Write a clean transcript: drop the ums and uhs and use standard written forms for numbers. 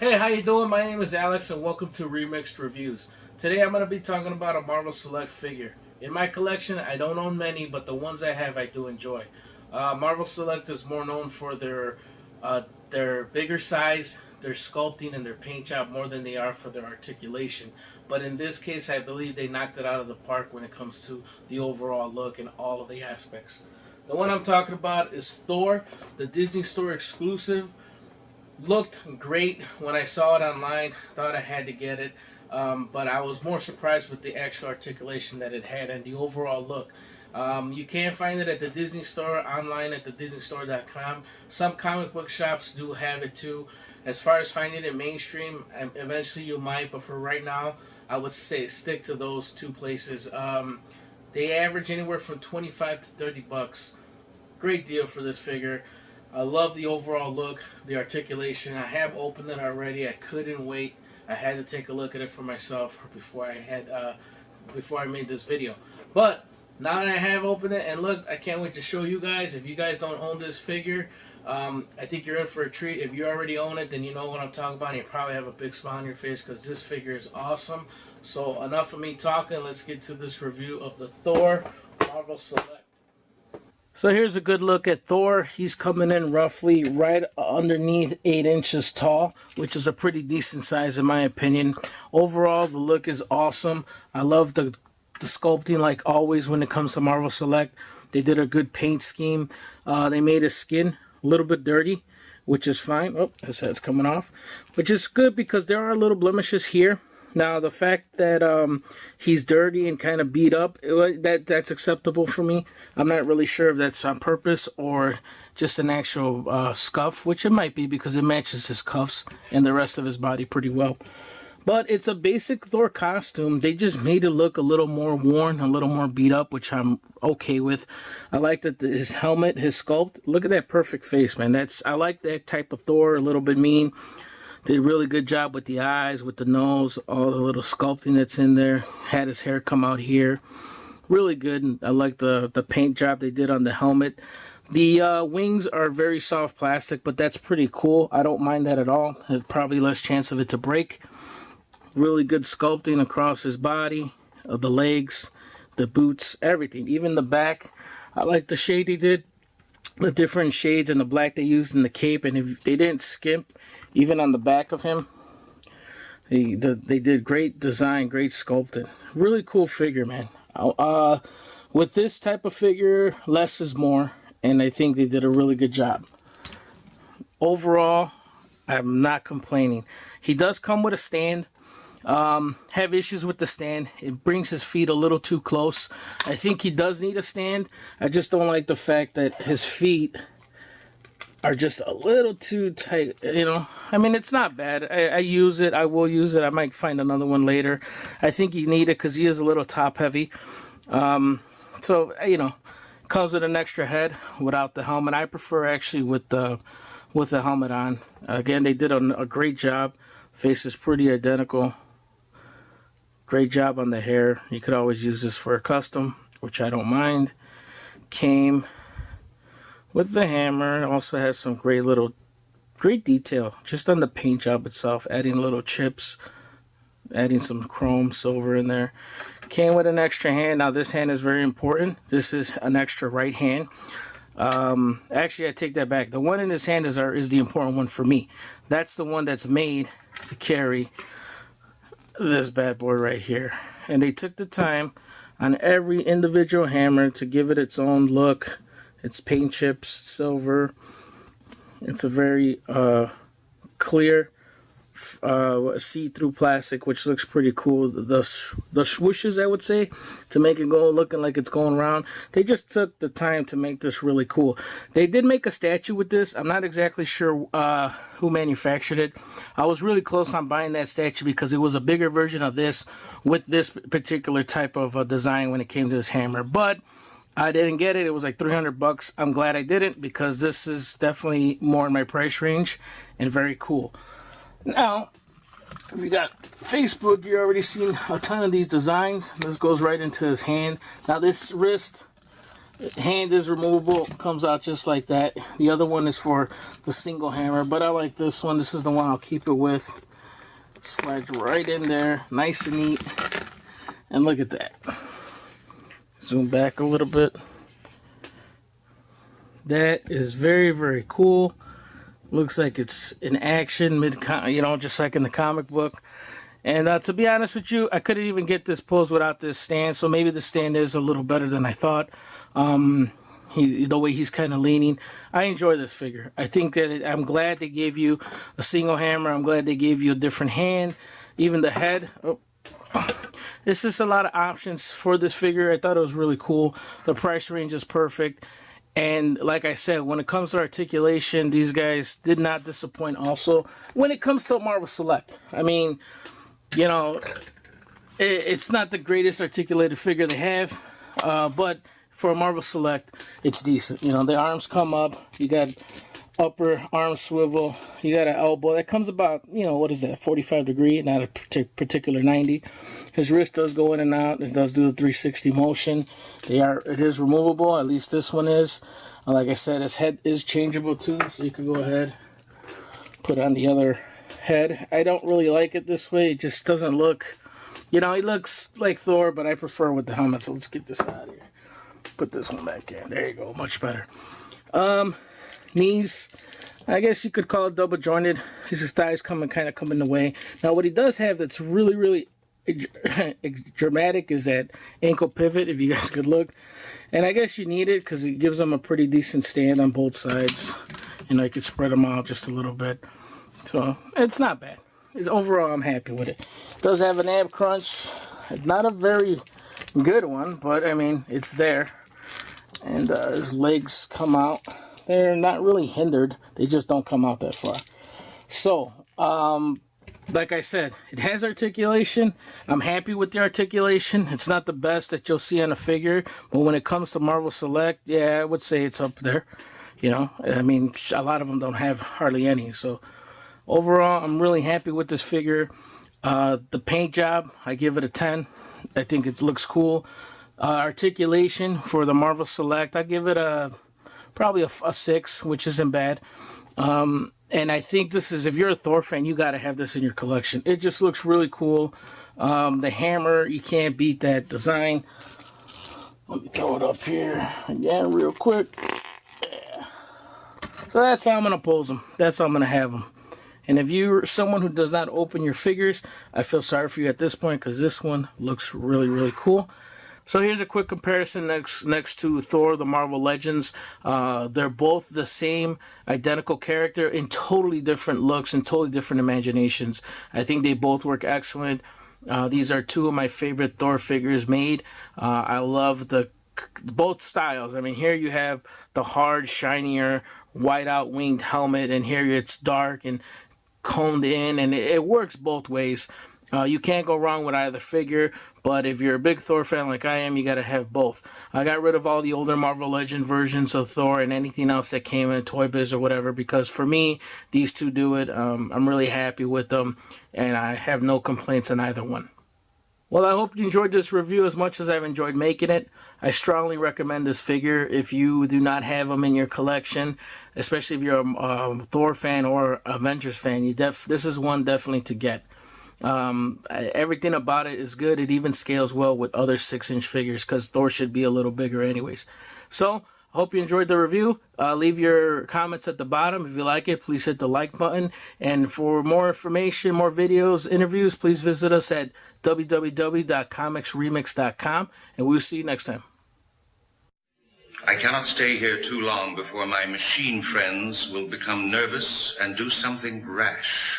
Hey, how you doing? My name is Alex and welcome to Remixed Reviews. Today I'm going to be talking about a Marvel Select figure. In my collection, I don't own many, but the ones I have I do enjoy. Marvel Select is more known for their bigger size, their sculpting, and their paint job more than they are for their articulation. But in this case, I believe they knocked it out of the park when it comes to the overall look and all of the aspects. The one I'm talking about is Thor, the Disney Store exclusive. Looked great when I saw it online. Thought I had to get it, but I was more surprised with the actual articulation that it had and the overall look. You can find it at the Disney Store online at thedisneystore.com. Some comic book shops do have it too. As far as finding it mainstream, eventually you might, but for right now, I would say stick to those two places. They average anywhere from 25 to 30 bucks. Great deal for this figure. I love the overall look, the articulation. I have opened it already. I couldn't wait. I had to take a look at it for myself before I made this video. But now that I have opened it and looked, I can't wait to show you guys. If you guys don't own this figure, I think you're in for a treat. If you already own it, then you know what I'm talking about. And you probably have a big smile on your face because this figure is awesome. So enough of me talking. Let's get to this review of the Thor Marvel Select. So here's a good look at Thor. He's coming in roughly right underneath 8 inches tall, which is a pretty decent size in my opinion. Overall, the look is awesome. I love the sculpting like always when it comes to Marvel Select. They did a good paint scheme. They made his skin a little bit dirty, which is fine. Oh, his head's coming off. Which is good because there are little blemishes here. Now, the fact that he's dirty and kind of beat up, that's acceptable for me. I'm not really sure if that's on purpose or just an actual scuff, which it might be because it matches his cuffs and the rest of his body pretty well. But it's a basic Thor costume. They just made it look a little more worn, a little more beat up, which I'm okay with. I like that his helmet, his sculpt. Look at that perfect face, man. I like that type of Thor, a little bit mean. Did a really good job with the eyes, with the nose, all the little sculpting that's in there. Had his hair come out here. Really good. I like the paint job they did on the helmet. The wings are very soft plastic, but that's pretty cool. I don't mind that at all. There's probably less chance of it to break. Really good sculpting across his body, the legs, the boots, everything. Even the back. I like the shade he did. The different shades and the black they used in the cape, and if they didn't skimp even on the back of him. They did great design, great sculpting. Really cool figure, man. With this type of figure, less is more, and I think they did a really good job. Overall, I'm not complaining. He does come with a stand. Have issues with the stand. It brings his feet a little too close. I think he does need a stand. I just don't like the fact that his feet are just a little too tight, you know. I mean, it's not bad. I use it. I will use it. I might find another one later. I think you need it because he is a little top heavy. So, you know, comes with an extra head without the helmet. I prefer actually with the helmet on. Again, they did a great job. Face is pretty identical. Great job on the hair. You could always use this for a custom, which I don't mind. Came with the hammer. Also has some great detail just on the paint job itself. Adding little chips, adding some chrome silver in there. Came with an extra hand. Now this hand is very important. This is an extra right hand. Actually, I take that back. The one in his hand is the important one for me. That's the one that's made to carry this bad boy right here. And they took the time on every individual hammer to give it its own look. It's paint chips, silver. It's a very clear see-through plastic, which looks pretty cool. The swooshes, I would say, to make it go looking like it's going around. They just took the time to make this really cool. They did make a statue with this. I'm not exactly sure who manufactured it. I was really close on buying that statue because it was a bigger version of this with this particular type of design when it came to this hammer. But I didn't get it. It was like 300 bucks. I'm glad I didn't because this is definitely more in my price range and very cool. Now, if you got Facebook, you've already seen a ton of these designs. This goes right into his hand. Now this wrist, Hand is removable, comes out just like that. The other one is for the single hammer, but I like this one. This is the one I'll keep it with. Slides right in there, nice and neat. And look at that. Zoom back a little bit. That is very, very cool. Looks like it's in action, just like in the comic book. And to be honest with you, I couldn't even get this pose without this stand. So maybe the stand is a little better than I thought. The way he's kind of leaning. I enjoy this figure. I think that I'm glad they gave you a single hammer. I'm glad they gave you a different hand. Even the head. Oh. It's just a lot of options for this figure. I thought it was really cool. The price range is perfect. And like I said, when it comes to articulation, these guys did not disappoint also. When it comes to Marvel Select, I mean, it's not the greatest articulated figure they have, but for a Marvel Select, it's decent. The arms come up, you got upper arm swivel, you got an elbow. That comes about, what is that, 45 degree, not a particular 90. His wrist does go in and out. It does do a 360 motion. It is removable, at least this one is. Like I said, his head is changeable too, so you can go ahead, put on the other head. I don't really like it this way. It just doesn't look, he looks like Thor, but I prefer with the helmet, so let's get this out of here. Put this one back in. There you go, much better. Knees, I guess you could call it double jointed. His thighs kind of come in the way. Now what he does have that's really, really dramatic is that ankle pivot, if you guys could look. And I guess you need it because it gives them a pretty decent stand on both sides. You could spread them out just a little bit. So it's not bad. Overall, I'm happy with it. It does have an ab crunch. Not a very good one, but I mean, it's there. And his legs come out. They're not really hindered. They just don't come out that far. So, like I said, it has articulation. I'm happy with the articulation. It's not the best that you'll see on a figure, but when it comes to Marvel Select, yeah, I would say it's up there. I mean, a lot of them don't have hardly any. So, overall, I'm really happy with this figure. The paint job, I give it a 10. I think it looks cool. Articulation for the Marvel Select, I give it probably a 6, which isn't bad. And I think this is, if you're a Thor fan, you got to have this in your collection. It just looks really cool. The hammer, you can't beat that design. Let me throw it up here again real quick. Yeah. So that's how I'm going to pose them. That's how I'm going to have them. And if you're someone who does not open your figures, I feel sorry for you at this point because this one looks really, really cool. So here's a quick comparison next to Thor, the Marvel Legends. They're both the same identical character in totally different looks and totally different imaginations. I think they both work excellent. These are two of my favorite Thor figures made. I love both styles. I mean, here you have the hard, shinier, white-out winged helmet, and here it's dark and combed in, and it works both ways. You can't go wrong with either figure, but if you're a big Thor fan like I am, you got to have both. I got rid of all the older Marvel Legend versions of Thor and anything else that came in Toy Biz or whatever, because for me, these two do it. I'm really happy with them, and I have no complaints on either one. Well, I hope you enjoyed this review as much as I've enjoyed making it. I strongly recommend this figure if you do not have them in your collection, especially if you're a Thor fan or Avengers fan. This is one definitely to get. Everything about it is good. It even scales well with other 6-inch figures because Thor should be a little bigger anyways. So, I hope you enjoyed the review. Leave your comments at the bottom. If you like it, please hit the like button. And for more information, more videos, interviews, please visit us at www.comicsremix.com. And we'll see you next time. I cannot stay here too long before my machine friends will become nervous and do something rash.